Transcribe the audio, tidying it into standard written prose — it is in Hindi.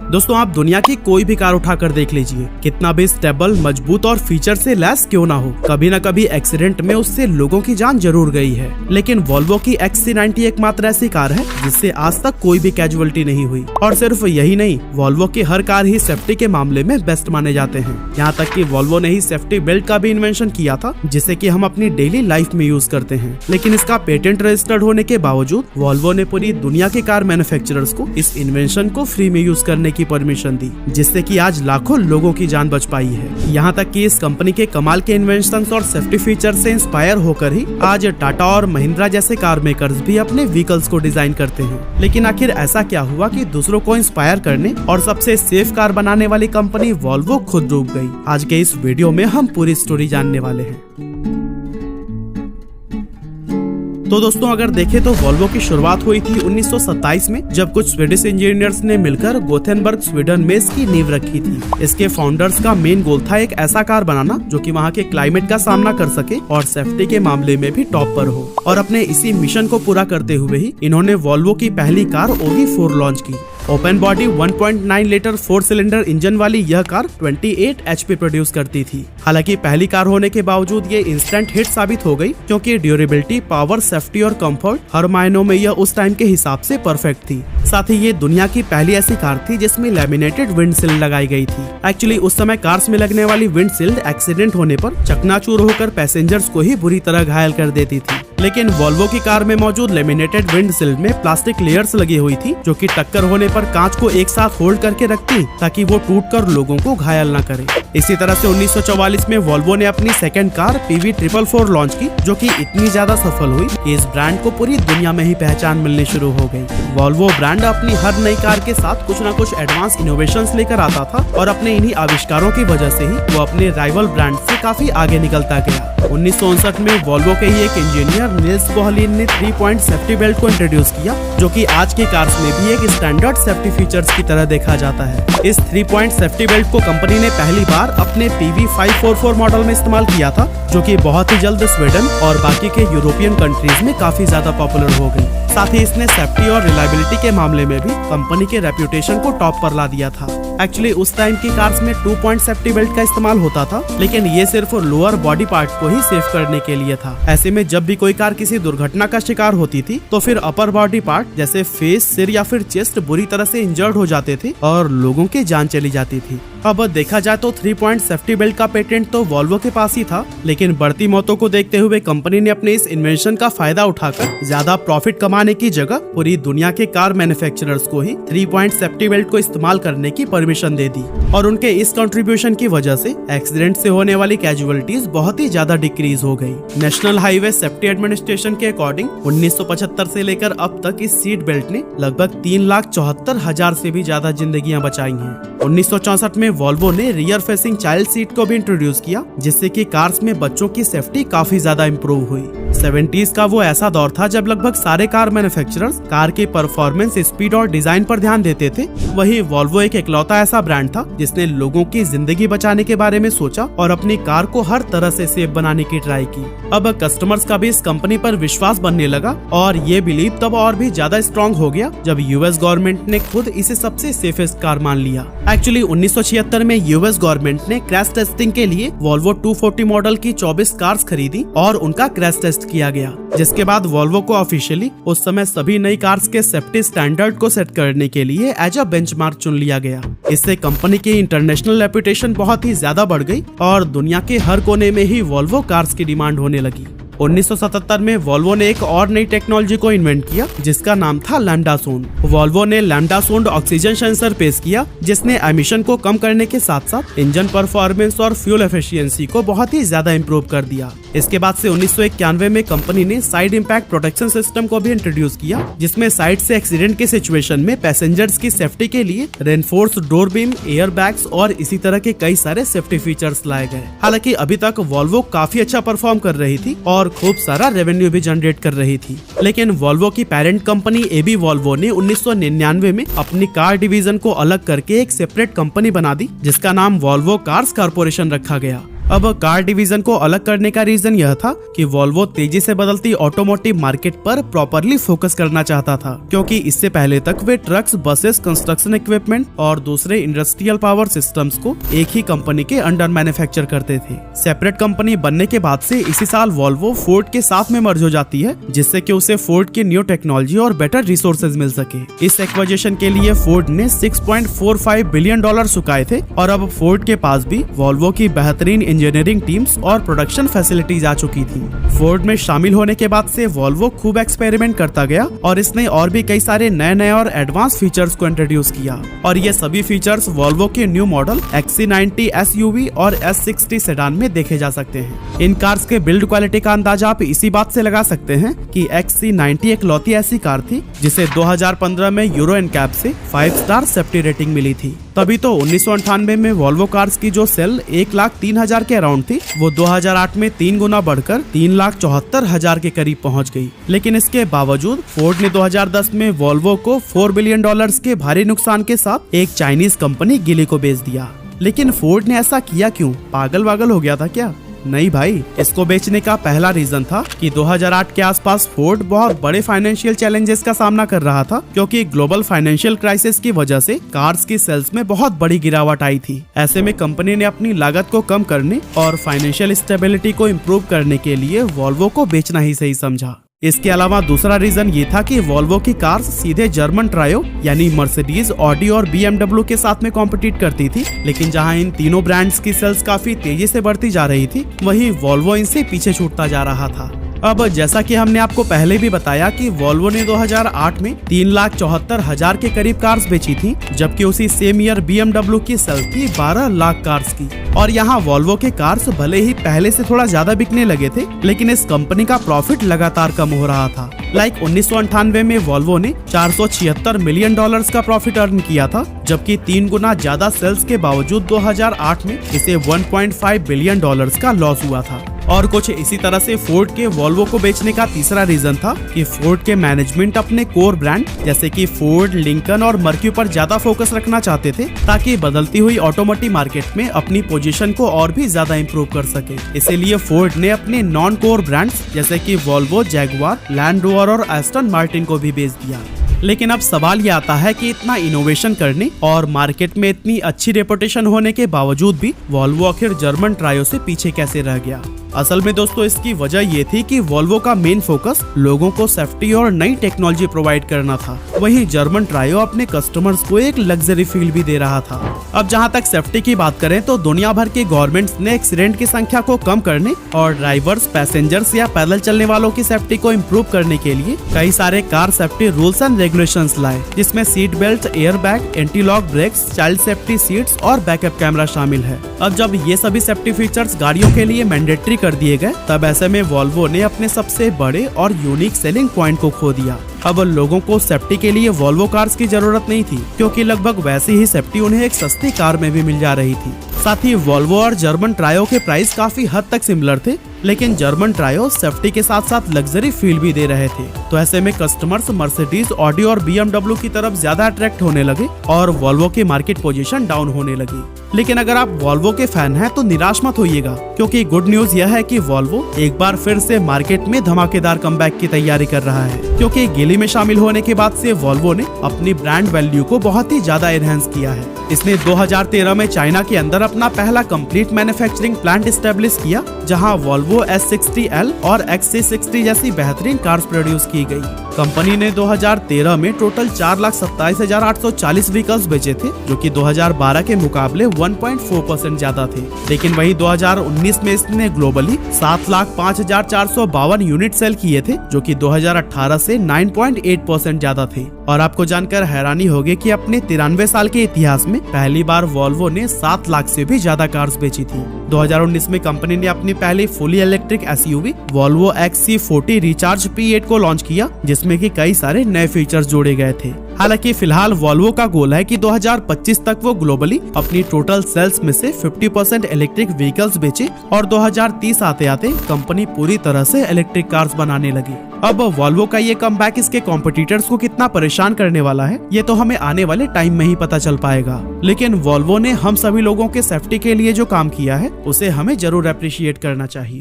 दोस्तों आप दुनिया की कोई भी कार उठाकर देख लीजिए, कितना भी स्टेबल, मजबूत और फीचर से लैस क्यों ना हो, कभी न कभी एक्सीडेंट में उससे लोगों की जान जरूर गई है। लेकिन वॉल्वो की XC90 एकमात्र ऐसी कार है जिससे आज तक कोई भी कैजुअलिटी नहीं हुई। और सिर्फ यही नहीं, वॉल्वो की हर कार ही सेफ्टी के मामले में बेस्ट माने जाते हैं। यहाँ तक कि वॉल्वो ने ही सेफ्टी बेल्ट का भी इन्वेंशन किया था, जिसे कि हम अपनी डेली लाइफ में यूज करते हैं। लेकिन इसका पेटेंट रजिस्टर्ड होने के बावजूद वॉल्वो ने पूरी दुनिया के कार मैन्युफैक्चरर्स को इस इन्वेंशन को फ्री में यूज करने की परमिशन दी, जिससे कि आज लाखों लोगों की जान बच पाई है। यहाँ तक कि इस कंपनी के कमाल के इन्वेंशंस और सेफ्टी फीचर से इंस्पायर होकर ही आज टाटा और महिंद्रा जैसे कार मेकर्स भी अपने व्हीकल्स को डिजाइन करते हैं। लेकिन आखिर ऐसा क्या हुआ कि दूसरों को इंस्पायर करने और सबसे सेफ कार बनाने वाली कंपनी वॉल्वो खुद डूब गई? आज के इस वीडियो में हम पूरी स्टोरी जानने वाले हैं। तो दोस्तों अगर देखें तो वॉल्वो की शुरुआत हुई थी 1927 में, जब कुछ स्वीडिश इंजीनियर्स ने मिलकर गोथेनबर्ग स्वीडन में इसकी नींव रखी थी। इसके फाउंडर्स का मेन गोल था एक ऐसा कार बनाना जो कि वहाँ के क्लाइमेट का सामना कर सके और सेफ्टी के मामले में भी टॉप पर हो। और अपने इसी मिशन को पूरा करते हुए ही इन्होंने वॉल्वो की पहली कार OV4 लॉन्च की। Open body 1.9 litre 4 cylinder engine वाली यह कार 28 HP प्रोड्यूस करती थी। हालांकि पहली कार होने के बावजूद ये इंस्टेंट हिट साबित हो गई, क्योंकि ड्यूरेबिलिटी, पावर, सेफ्टी और कंफर्ट हर मायनों में यह उस टाइम के हिसाब से परफेक्ट थी। साथ ही ये दुनिया की पहली ऐसी कार थी जिसमें लैमिनेटेड विंडशील्ड लगाई गई थी। एक्चुअली उस समय कार्स में लगने वाली विंडशील्ड एक्सीडेंट होने पर चकनाचूर होकर पैसेंजर्स को ही बुरी तरह घायल कर देती थी। लेकिन वॉल्वो की कार में मौजूद लेमिनेटेड विंडशील्ड में प्लास्टिक लेयर्स लगी हुई थी, जो कि टक्कर होने पर कांच को एक साथ होल्ड करके रखती ताकि वो टूटकर लोगों को घायल न करे। इसी तरह से 1944 में वॉल्वो ने अपनी सेकंड कार PV444 लॉन्च की, जो कि इतनी ज्यादा सफल हुई कि इस ब्रांड को पूरी दुनिया में ही पहचान मिलनी शुरू हो गई। वॉल्वो ब्रांड अपनी हर नई कार के साथ कुछ न कुछ एडवांस इनोवेशंस लेकर आता था और अपने इन्हीं आविष्कारों की वजह से ही वो अपने राइवल ब्रांड से काफी आगे निकलता गया। 1959 में वॉल्वो के ही एक इंजीनियर निल्स बोहलिन ने 3 पॉइंट सेफ्टी बेल्ट को इंट्रोड्यूस किया, जो कि आज के कार्स में भी एक स्टैंडर्ड सेफ्टी फीचर्स की तरह देखा जाता है। इस 3 पॉइंट सेफ्टी बेल्ट को कंपनी ने पहली बार अपने PV544 मॉडल में इस्तेमाल किया था, जो कि बहुत ही जल्द स्वीडन और बाकी के यूरोपियन कंट्रीज में काफी ज्यादा पॉपुलर हो गई। साथ ही इसने सेफ्टी और रिलायबिलिटी के मामले में भी कंपनी के रेप्यूटेशन को टॉप पर ला दिया था। एक्चुअली उस टाइम की कार्स में 2 पॉइंट सेफ्टी बेल्ट का इस्तेमाल होता था, लेकिन ये सिर्फ लोअर बॉडी पार्ट को ही सेफ करने के लिए था। ऐसे में जब भी कोई कार किसी दुर्घटना का शिकार होती थी तो फिर अपर बॉडी पार्ट जैसे फेस, सिर या फिर चेस्ट बुरी तरह से इंजर्ड हो जाते थे और लोगों की जान चली जाती थी। अब देखा जाए तो 3 पॉइंट सेफ्टी बेल्ट का पेटेंट तो वॉल्वो के पास ही था, लेकिन बढ़ती मौतों को देखते हुए कंपनी ने अपने इस इन्वेंशन का फायदा उठाकर ज्यादा प्रॉफिट कमाने की जगह पूरी दुनिया के कार मैन्युफैक्चरर्स को ही 3 पॉइंट सेफ्टी बेल्ट को इस्तेमाल करने की परमिशन दे दी। और उनके इस कंट्रीब्यूशन की वजह से एक्सीडेंट से होने वाली कैजुअलिटीज बहुत ही ज्यादा डिक्रीज हो गई। नेशनल हाईवे सेफ्टी एडमिनिस्ट्रेशन के अकॉर्डिंग 1975 से लेकर अब तक इस सीट बेल्ट ने लगभग 3,74,000 से भी ज्यादा जिंदगियां बचाई हैं। 1964 में वॉल्वो ने रियर फेसिंग चाइल्ड सीट को भी इंट्रोड्यूस किया, जिससे कि कार्स में बच्चों की सेफ्टी काफी ज्यादा इम्प्रूव हुई। 70s का वो ऐसा दौर था जब लगभग सारे कार मैन्युफैक्चरर्स कार के परफॉर्मेंस, स्पीड और डिजाइन पर ध्यान देते थे। वही वॉल्वो एक इकलौता ऐसा ब्रांड था जिसने लोगों की जिंदगी बचाने के बारे में सोचा और अपनी कार को हर तरह से सेफ बनाने की ट्राई की। अब कस्टमर्स का भी इस कंपनी पर विश्वास बनने लगा और ये बिलीव तब और भी ज्यादा स्ट्रॉन्ग हो गया जब US गवर्नमेंट ने खुद इसे सबसे सेफेस्ट कार मान लिया। एक्चुअली 1976 में US गवर्नमेंट ने क्रैश टेस्टिंग के लिए वॉल्वो 240 मॉडल की 24 कार्स खरीदी और उनका क्रैश टेस्ट किया गया, जिसके बाद वॉल्वो को ऑफिशियली उस समय सभी नई कार्स के सेफ्टी स्टैंडर्ड को सेट करने के लिए एज अ बेंचमार्क चुन लिया गया। इससे कंपनी की इंटरनेशनल रेपुटेशन बहुत ही ज्यादा बढ़ गई और दुनिया के हर कोने में ही वॉल्वो कार्स की डिमांड होने लगी। 1977 में वॉल्वो ने एक और नई टेक्नोलॉजी को इन्वेंट किया, जिसका नाम था लैम्डा सोंड। वॉल्वो ने लैम्डा सोंड ऑक्सीजन सेंसर पेश किया, जिसने एमिशन को कम करने के साथ साथ इंजन परफॉर्मेंस और फ्यूल एफिशिएंसी को बहुत ही ज्यादा इम्प्रूव कर दिया। इसके बाद से 1991 में कंपनी ने साइड इम्पैक्ट प्रोटेक्शन सिस्टम को भी इंट्रोड्यूस किया, जिसमें साइड से एक्सीडेंट के सिचुएशन में पैसेंजर्स की सेफ्टी के लिए reinforced door beam, air bags और इसी तरह के कई सारे सेफ्टी फीचर्स लाए गए। हालांकि अभी तक वॉल्वो काफी अच्छा परफॉर्म कर रही थी और खूब सारा रेवेन्यू भी जनरेट कर रही थी, लेकिन वॉल्वो की पेरेंट कंपनी AB वॉल्वो ने 1999 में अपनी कार डिवीजन को अलग करके एक सेपरेट कंपनी बना दी, जिसका नाम वॉल्वो कार्स कॉर्पोरेशन रखा गया। अब कार डिवीजन को अलग करने का रीजन यह था कि वॉल्वो तेजी से बदलती ऑटोमोटिव मार्केट पर प्रॉपरली फोकस करना चाहता था, क्योंकि इससे पहले तक वे ट्रक्स, बसेस, कंस्ट्रक्शन इक्विपमेंट और दूसरे इंडस्ट्रियल पावर सिस्टम्स को एक ही कंपनी के अंडर मैन्युफैक्चर करते थे। सेपरेट कंपनी बनने के बाद से इसी साल वॉल्वो फोर्ड के साथ में मर्ज हो जाती है, जिससे कि उसे फोर्ड की न्यू टेक्नोलॉजी और बेटर रिसोर्सेज मिल सके। इस एक्विजिशन के लिए फोर्ड ने $6.45 बिलियन चुकाए थे और अब फोर्ड के पास भी वॉल्वो की बेहतरीन इंजीनियरिंग टीम्स और प्रोडक्शन फैसिलिटीज आ चुकी थी। फोर्ड में शामिल होने के बाद से वॉल्वो खूब एक्सपेरिमेंट करता गया और इसने और भी कई सारे नए और एडवांस फीचर्स को इंट्रोड्यूस किया, और ये सभी फीचर्स वॉल्वो के न्यू मॉडल XC90 SUV और S60 सेडान में देखे जा सकते हैं। इन कार्स के बिल्ड क्वालिटी का अंदाजा आप इसी बात से लगा सकते हैं कि XC90 एक लौती ऐसी कार थी जिसे 2015 में यूरो NCAP से 5 स्टार सेफ्टी रेटिंग मिली थी। तभी तो 1998 में वॉल्वो कार्स की जो सेल 1,03,000 के अराउंड थी, वो 2008 में 3 गुना बढ़कर 3,74,000 के करीब पहुंच गई। लेकिन इसके बावजूद फोर्ड ने 2010 में वॉल्वो को $4 बिलियन के भारी नुकसान के साथ एक चाइनीज कंपनी गिली को बेच दिया। लेकिन फोर्ड ने ऐसा किया क्यों? पागल वागल हो गया था क्या? नहीं भाई, इसको बेचने का पहला रीजन था कि 2008 के आसपास फोर्ड बहुत बड़े फाइनेंशियल चैलेंजेस का सामना कर रहा था, क्योंकि ग्लोबल फाइनेंशियल क्राइसिस की वजह से कार्स की सेल्स में बहुत बड़ी गिरावट आई थी। ऐसे में कंपनी ने अपनी लागत को कम करने और फाइनेंशियल स्टेबिलिटी को इम्प्रूव करने के लिए वॉल्वो को बेचना ही सही समझा। इसके अलावा दूसरा रीजन ये था कि वॉल्वो की कार्स सीधे जर्मन ट्रायो यानी मर्सिडीज, ऑडी और BMW के साथ में कॉम्पिटिट करती थी, लेकिन जहां इन तीनों ब्रांड्स की सेल्स काफी तेजी से बढ़ती जा रही थी, वहीं वॉल्वो इनसे पीछे छूटता जा रहा था। अब जैसा कि हमने आपको पहले भी बताया कि वॉल्वो ने 2008 में 3,74,000 के करीब कार्स बेची थी, जबकि उसी सेम ईयर BMW की सेल्स थी 12 लाख कार्स की। और यहाँ वॉल्वो के कार्स भले ही पहले से थोड़ा ज्यादा बिकने लगे थे, लेकिन इस कंपनी का प्रॉफिट लगातार कम हो रहा था। 1998 में वॉल्वो ने $476 मिलियन का प्रॉफिट अर्न किया था, जबकि 3 गुना ज्यादा सेल्स के बावजूद 2008 में इसे $1.5 बिलियन का लॉस हुआ था। और कुछ इसी तरह से फोर्ड के वॉल्वो को बेचने का तीसरा रीजन था कि फोर्ड के मैनेजमेंट अपने कोर ब्रांड जैसे कि फोर्ड, लिंकन और मर्क्यू पर ज्यादा फोकस रखना चाहते थे, ताकि बदलती हुई ऑटोमोटिव मार्केट में अपनी पोजीशन को और भी ज्यादा इंप्रूव कर सके। इसीलिए फोर्ड ने अपने नॉन कोर ब्रांड्स जैसे कि वॉल्वो, जैगुआर, लैंड रोवर और एस्टन मार्टिन को भी बेच दिया। लेकिन अब सवाल ये आता है कि इतना इनोवेशन करने और मार्केट में इतनी अच्छी रेपुटेशन होने के बावजूद भी वॉल्वो आखिर जर्मन ट्रायो से पीछे कैसे रह गया? असल में दोस्तों इसकी वजह ये थी कि वॉल्वो का मेन फोकस लोगों को सेफ्टी और नई टेक्नोलॉजी प्रोवाइड करना था, वहीं जर्मन ट्रायो अपने कस्टमर्स को एक लग्जरी फील भी दे रहा था। अब जहां तक सेफ्टी की बात करें तो दुनिया भर के गवर्नमेंट्स ने एक्सीडेंट की संख्या को कम करने और ड्राइवर्स, पैसेंजर्स या पैदल चलने वालों की सेफ्टी को इम्प्रूव करने के लिए कई सारे car safety rules and regulations लाए, जिसमें seat belt, air bag, anti lock brakes, child safety seats और बैकअप कैमरा शामिल है। अब जब ये सभी सेफ्टी फीचर्स गाड़ियों के लिए मैंडेटरी कर दिए गए, तब ऐसे में वॉल्वो ने अपने सबसे बड़े और यूनिक सेलिंग पॉइंट को खो दिया। अब लोगों को सेफ्टी के लिए वॉल्वो कार्स की जरूरत नहीं थी, क्योंकि लगभग वैसी ही सेफ्टी उन्हें एक सस्ती कार में भी मिल जा रही थी। साथ ही वॉल्वो और जर्मन ट्रायो के प्राइस काफी हद तक सिमिलर थे, लेकिन जर्मन ट्रायो सेफ्टी के साथ साथ लग्जरी फील भी दे रहे थे। तो ऐसे में कस्टमर्स मर्सिडीज, ऑडी और BMW की तरफ ज्यादा अट्रैक्ट होने लगे और वॉल्वो की मार्केट पोजीशन डाउन होने लगी। लेकिन अगर आप वॉल्वो के फैन हैं तो निराश मत होइएगा, क्योंकि गुड न्यूज यह है कि वॉल्वो एक बार फिर से मार्केट में धमाकेदार कमबैक की तैयारी कर रहा है, क्योंकि गिली में शामिल होने के बाद से वॉल्वो ने अपनी ब्रांड वैल्यू को बहुत ही ज्यादा एनहेंस किया है। इसने 2013 में चाइना के अंदर अपना पहला कंप्लीट मैन्युफैक्चरिंग प्लांट एस्टेब्लिश किया, जहां वॉल्वो S60L और XC60 जैसी बेहतरीन कार्स प्रोड्यूस की गई। कंपनी ने 2013 में टोटल 4,27,840 व्हीकल्स बेचे थे, जो कि 2012 के मुकाबले 1.4% ज्यादा थे। लेकिन वही 2019 में इसने ग्लोबली 7,05,452 यूनिट सेल किए थे, जो कि 2018 से 9.8% ज्यादा थे। और आपको जानकर हैरानी होगी कि अपने 93 साल के इतिहास में पहली बार वॉल्वो ने 7 लाख से भी ज्यादा कार्स बेची थी। 2019 में कंपनी ने अपनी पहली fully electric SUV Volvo XC40 recharge P8 को लॉन्च किया, जिसमें कि कई सारे नए फीचर्स जोड़े गए थे। हालांकि फिलहाल वॉल्वो का गोल है कि 2025 तक वो ग्लोबली अपनी टोटल सेल्स में से 50% इलेक्ट्रिक व्हीकल्स बेचे और 2030 आते आते कंपनी पूरी तरह से इलेक्ट्रिक कार्स बनाने लगी। अब वॉल्वो का ये कमबैक इसके कॉम्पिटिटर्स को कितना परेशान करने वाला है ये तो हमें आने वाले टाइम में ही पता चल पाएगा, लेकिन वॉल्वो ने हम सभी लोगों के सेफ्टी के लिए जो काम किया है उसे हमें जरूर अप्रिशिएट करना चाहिए।